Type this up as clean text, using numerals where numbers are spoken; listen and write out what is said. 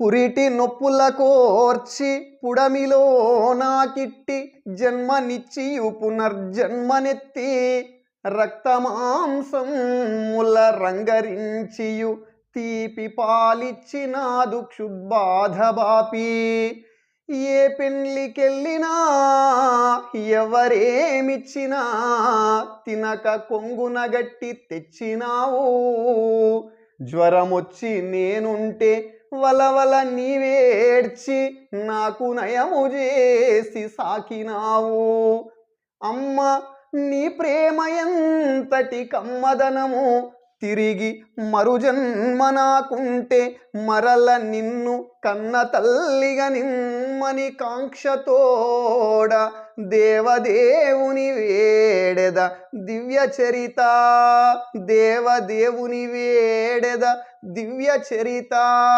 పురిటి నొప్పుల కోర్చి పుడమిలో నాకిట్టి జన్మనిచ్చియు పునర్జన్మనెత్తి రక్తమాంసముల రంగరించియు తీపి పాలిచ్చినాదు క్షుద్బాధ బాపి ఏ పెళ్లికెళ్ళినా ఎవరేమిచ్చినా తినక కొంగున గట్టి తెచ్చినావు జ్వరమొచ్చి నేనుంటే వలవల నీవేడ్చి నాకు నయము చేసి సాకినావు అమ్మ నీ ప్రేమ ఎంతటి కమ్మదనము తిరిగి మరుజన్మ నాకుంటే మరల నిన్ను కన్న తల్లిగా నిమ్మని కాంక్షతోడ దేవదేవుని వేడెద దివ్య చరిత దేవదేవుని వేడెద దివ్య చరిత